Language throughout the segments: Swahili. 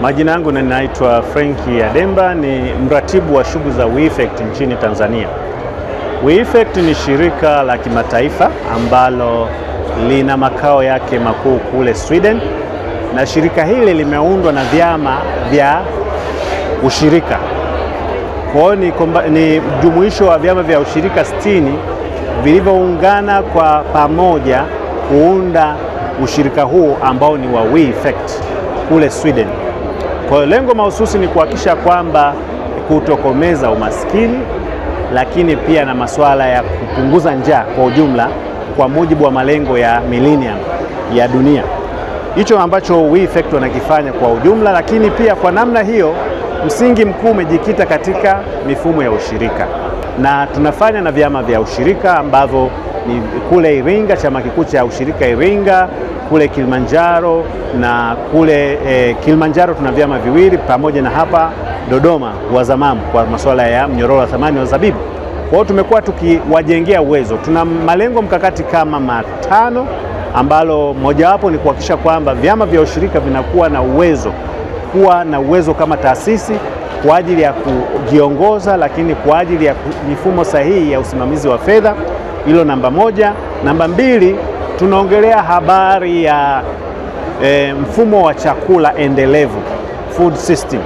Majina yangu ninaitwa Frankie Ademba, ni mratibu wa shughuli za WeEffect nchini Tanzania. WeEffect ni shirika la kimataifa ambalo lina makao yake makuu kule Sweden, na shirika hili limeundwa na vyama vya ushirika. Kwa hiyo ni jumuisho wa vyama vya ushirika 60 vilivyoungana kwa pamoja kuunda ushirika huu ambao ni wa WeEffect kule Sweden. Kwa hiyo lengo mahususi ni kuhakikisha kwamba kutokomeza umaskini, lakini pia na masuala ya kupunguza njaa kwa ujumla kwa mujibu wa malengo ya millennium ya dunia. Hicho ambacho WeEffect wanakifanya kwa ujumla, lakini pia kwa namna hiyo msingi mkuu umejikita katika mifumo ya ushirika, na tunafanya na vyama vya ushirika ambavyo ni kule Iringa, chama kikuu cha ushirika Iringa, kule Kilimanjaro, na kule Kilimanjaro tuna vyama viwili, pamoja na hapa Dodoma Wazamamu kwa masuala ya mnyororo wa thamani wa zabibu. Kwa hiyo tumekuwa tukiwajengea uwezo. Tuna malengo mkakati kama 5, ambalo mojawapo ni kuhakikisha kwamba vyama vya ushirika vinakuwa na uwezo kama taasisi kwa ajili ya kujiongoza, lakini kwa ajili ya mifumo sahihi ya usimamizi wa fedha. Hilo namba 1. Namba 2, tunaongelea habari ya mfumo wa chakula endelevu, food system.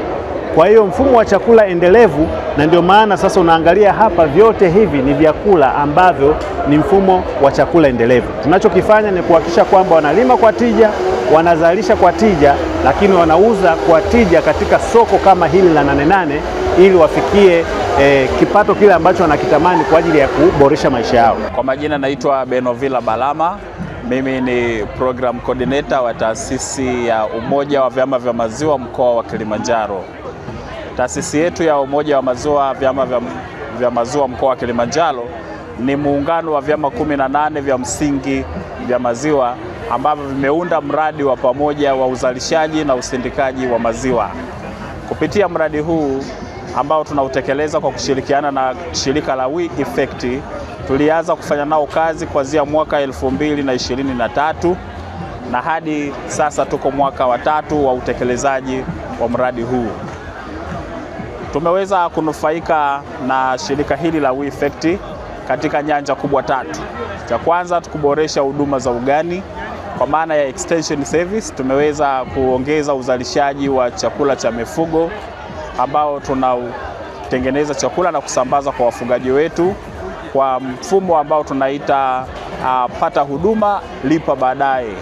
Kwa hiyo mfumo wa chakula endelevu, na ndio maana sasa unaangalia hapa vyote hivi ni vyakula ambavyo ni mfumo wa chakula endelevu. Tunachokifanya ni kuhakikisha kwamba wanalima kwa tija, wanazalisha kwa tija, lakini wanauza kwa tija katika soko kama hili la Nane Nane, ili wafikie kipato kile ambacho wanakitamani kwa ajili ya kuboresha maisha yao. Kwa majina naitwa Benovila Balama. Mimi ni program coordinator wa taasisi ya Umoja wa Vyama vya Maziwa mkoa wa Kilimanjaro. Taasisi yetu ya Umoja wa Maziwa Vyama vya Maziwa mkoa wa Kilimanjaro ni muungano wa vyama 18 vya msingi vya maziwa ambavyo vimeunda mradi wa pamoja wa uzalishaji na usindikaji wa maziwa. Kupitia mradi huu ambao tunautekeleza kwa kushirikiana na shirika la WeEffect, tulianza kufanya nao kazi kuanzia mwaka 2023 na hadi sasa tuko mwaka wa 3 wa utekelezaji wa mradi huu. Tumeweza kunufaika na shirika hili la WeEffect katika nyanja kubwa 3. Cha kwanza, kuboresha huduma za ugani kwa maana ya extension service. Tumeweza kuongeza uzalishaji wa chakula cha mifugo ambao tunatengeneza chakula na kusambaza kwa wafugaji wetu kwa mfumo ambao tunaita pata huduma lipa baadaye.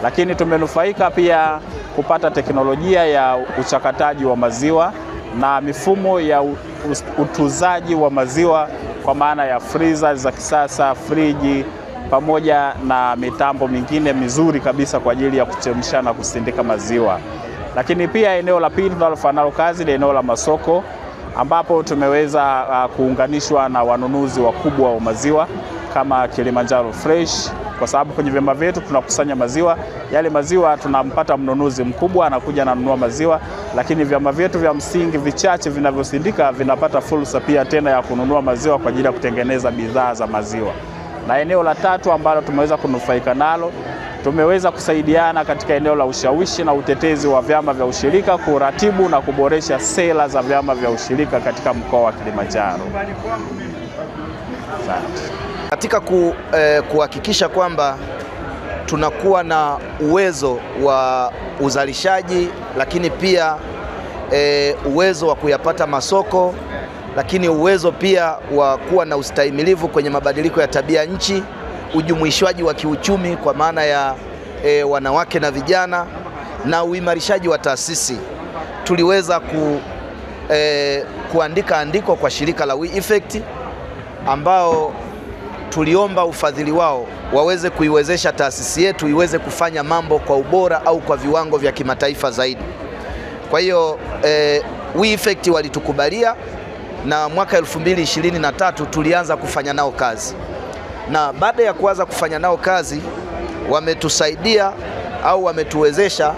Lakini tumenufaika pia kupata teknolojia ya uchakataji wa maziwa na mifumo ya utuzaji wa maziwa kwa maana ya freezer za kisasa, friji, pamoja na mitambo mingine mizuri kabisa kwa ajili ya kuchemsha na kusindika maziwa. Lakini pia eneo la pili tunalofanya nalo kazi ni eneo la masoko, ambapo tumeweza kuunganishwa na wanunuzi wakubwa wa maziwa kama Kilimanjaro Fresh, kwa sababu kwenye vyama vyetu tunakusanya maziwa. Yale maziwa tunampata mnunuzi mkubwa, anakuja ananunua maziwa, lakini vyama vyetu vya msingi vichache vinavyosindika vinapata fursa pia tena ya kununua maziwa kwa ajili ya kutengeneza bidhaa za maziwa. Na eneo la 3 ambalo tumeweza kunufaika nalo, tumeweza kusaidiana katika eneo la ushawishi na utetezi wa vyama vya ushirika, kuratibu na kuboresha sera za vyama vya ushirika katika mkoa wa Kilimanjaro. Katika kuhakikisha kwamba tunakuwa na uwezo wa uzalishaji, lakini pia uwezo wa kuyapata masoko, lakini uwezo pia wa kuwa na ustahimilivu kwenye mabadiliko ya tabia nchi, ujumuishwaji wa kiuchumi kwa maana ya wanawake na vijana, na uimarishaji wa taasisi. Tuliweza kuandika andiko kwa shirika la WeEffect ambao tuliomba ufadhili wao waweze kuiwezesha taasisi yetu iweze kufanya mambo kwa ubora au kwa viwango vya kimataifa zaidi. Kwa hiyo WeEffect walitukubalia, na mwaka 2023 tulianza kufanya nao kazi, na baada ya kuanza kufanya nao kazi wametusaidia au wametuwezesha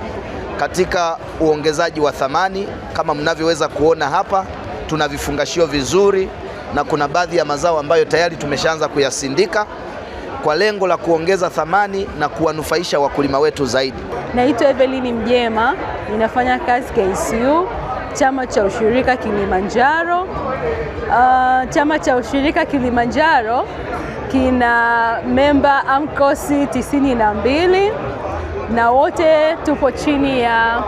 katika uongezaji wa thamani. Kama mnavyoweza kuona hapa, tuna vifungashio vizuri na kuna baadhi ya mazao ambayo tayari tumeshaanza kuyasindika kwa lengo la kuongeza thamani na kuwanufaisha wakulima wetu zaidi. Naitwa Evelyn Mjema, ninafanya kazi KCU, chama cha ushirika Kilimanjaro. Chama cha ushirika Kilimanjaro kina memba AMCOS 92 na wote tupo chini ya,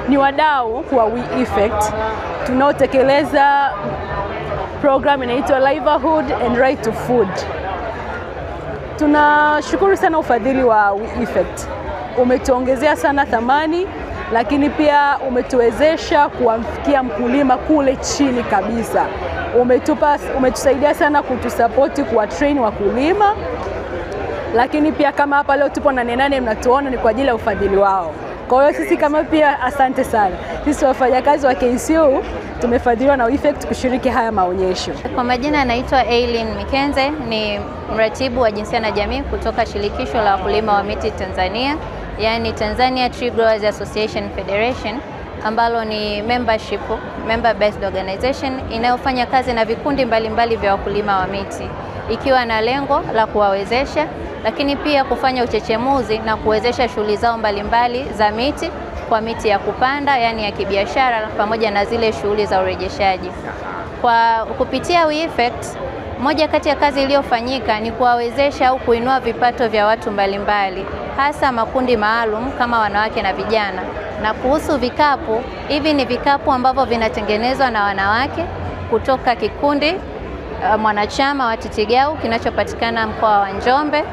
ni wadau wa WeEffect tunaotekeleza program inaitwa Livelihood and Right to Food. Tunashukuru sana ufadhili wa WeEffect, umetuongezea sana thamani, lakini pia umetuwezesha kuwafikia mkulima kule chini kabisa. Umetusaidia sana kutusapoti, kuwa train wakulima, lakini pia kama hapa leo tupo na Nane mnatuona ni kwa ajili ya ufadhili wao. Kwa hiyo sisi kama pia asante sana. Sisi wafanyakazi wa KCU tumefadhiliwa na WeEffect kushiriki haya maonyesho. Kwa majina anaitwa Aileen Mikenze, ni mratibu wa jinsia na jamii kutoka shirikisho la wakulima wa miti Tanzania, yani Tanzania Tree Growers Association Federation, ambalo ni member based organization inayofanya kazi na vikundi mbalimbali vya wakulima wa miti, ikiwa na lengo la kuwawezesha, lakini pia kufanya uchechemuzi na kuwezesha shughuli zao mbalimbali za miti, kwa miti ya kupanda yani ya kibiashara, pamoja na zile shughuli za urejeshaji. Kwa kupitia WeEffect, moja kati ya kazi iliyofanyika ni kuwawezesha au kuinua vipato vya watu mbalimbali, hasa makundi maalum kama wanawake na vijana. Na kuhusu vikapu, hivi ni vikapu ambavyo vinatengenezwa na wanawake kutoka kikundi mwanachama wa Titigau kinachopatikana mkoa wa Njombe,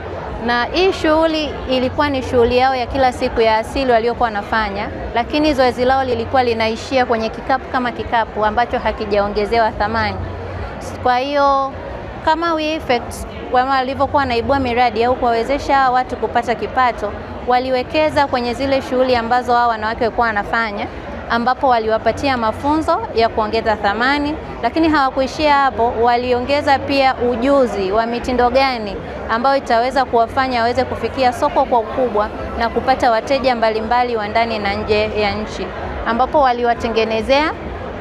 na hii shughuli ilikuwa ni shughuli yao ya kila siku ya asili waliokuwa wanafanya, lakini zoezi lao lilikuwa linaishia kwenye kikapu kama kikapu ambacho hakijaongezewa thamani. Kwa hiyo kama WeEffect walivyokuwa naibua miradi au kuwawezesha watu kupata kipato, waliwekeza kwenye zile shughuli ambazo hao wanawake walikuwa wanafanya, ambapo waliwapatia mafunzo ya kuongeza thamani, lakini hawakuishia hapo, waliongeza pia ujuzi wa mitindo gani ambayo itaweza kuwafanya waweze kufikia soko kwa ukubwa na kupata wateja mbalimbali wa ndani na nje ya nchi, ambapo waliwatengenezea,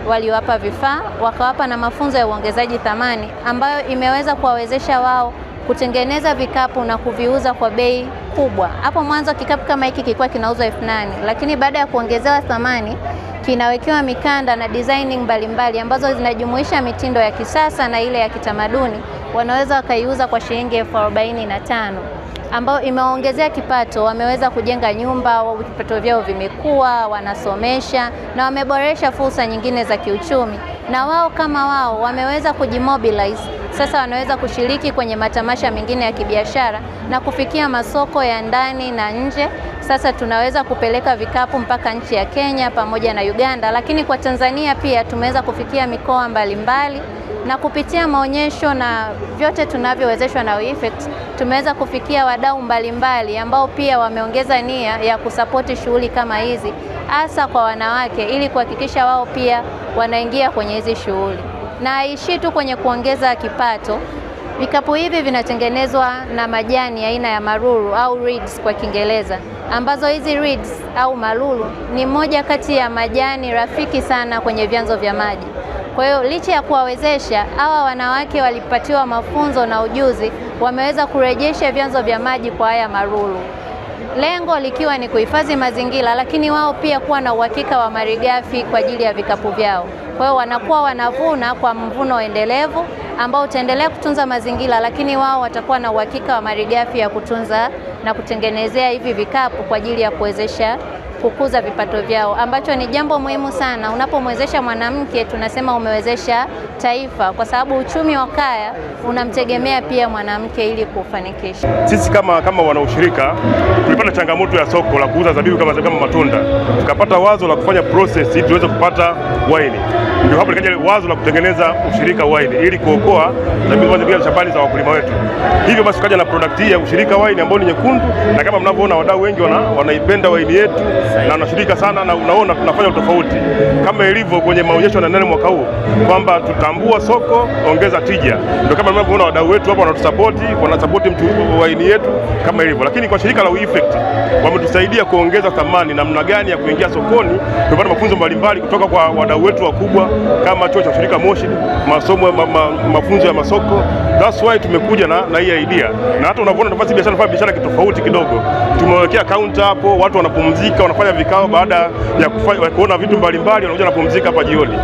waliwapa vifaa, wakawapa na mafunzo ya uongezaji thamani ambayo imeweza kuwawezesha wao kutengeneza vikapu na kuviuza kwa bei kubwa. Hapo mwanzo kikapu kama hiki kilikuwa kinauzwa 8,000, lakini baada ya kuongezewa thamani kinawekewa mikanda na designing mbalimbali ambazo zinajumuisha mitindo ya kisasa na ile ya kitamaduni, wanaweza wakaiuza kwa shilingi 45,000, ambao imeongezea kipato. Wameweza kujenga nyumba, vipato vyao vimekuwa, wanasomesha na wameboresha fursa nyingine za kiuchumi, na wao kama wao wameweza kujimobilize. Sasa wanaweza kushiriki kwenye matamasha mengine ya kibiashara na kufikia masoko ya ndani na nje. Sasa tunaweza kupeleka vikapu mpaka nchi ya Kenya pamoja na Uganda, lakini kwa Tanzania pia tumeweza kufikia mikoa mbalimbali, na kupitia maonyesho na vyote tunavyowezeshwa na WeEffect tumeweza kufikia wadau mbalimbali ambao pia wameongeza nia ya kusapoti shughuli kama hizi, hasa kwa wanawake, ili kuhakikisha wao pia wanaingia kwenye hizi shughuli. Na haishi tu kwenye kuongeza kipato. Vikapu hivi vinatengenezwa na majani aina ya maruru au reeds kwa Kiingereza, ambazo hizi reeds au maruru ni moja kati ya majani rafiki sana kwenye vyanzo vya maji. Kwa hiyo licha ya kuwawezesha hawa wanawake, walipatiwa mafunzo na ujuzi, wameweza kurejesha vyanzo vya maji kwa haya maruru, lengo likiwa ni kuhifadhi mazingira, lakini wao pia kuwa na uhakika wa malighafi kwa ajili ya vikapu vyao. Kwa hiyo wanakuwa wanavuna kwa mvuno endelevu ambao utaendelea kutunza mazingira, lakini wao watakuwa na uhakika wa malighafi ya kutunza na kutengenezea hivi vikapu kwa ajili ya kuwezesha kukuza vipato vyao, ambacho ni jambo muhimu sana. Unapomwezesha mwanamke, tunasema umewezesha taifa, kwa sababu uchumi wa kaya unamtegemea pia mwanamke ili kufanikisha. Sisi kama wanaushirika tulipata changamoto ya soko la kuuza zabibu kama matunda, tukapata wazo la kufanya process ili tuweze kupata wine. Ndio hapo likaja wazo la kutengeneza ushirika wine ili kuokoa zabibu zile shambani za wakulima wetu. Hivyo basi tukaja na product hii ya ushirika wine ambayo ni nyekundu, na kama mnavyoona wadau wengi wanaipenda wine yetu na wanashirika sana, na unaona tunafanya utofauti kama ilivyo kwenye maonyesho ya Nane mwaka huu, kwamba tutambua soko, ongeza tija. Ndio kama mnavyoona wadau wetu hapa wanasupport wine yetu kama ilivyo. Lakini kwa shirika la WeEffect wametusaidia kuongeza thamani, namna gani ya kuingia sokoni. Tumepata mafunzo mbalimbali kutoka kwa wadau wetu wakubwa kama chuo cha ushirika Moshi, mafunzo ya masoko. That's why tumekuja na hii idea, na hata unavyoona nafasi biashara kitofauti kidogo. Tumewekea counter hapo, watu wanapumzika, wanafanya vikao baada ya kuona vitu mbalimbali, wanakuja kupumzika hapa jioni.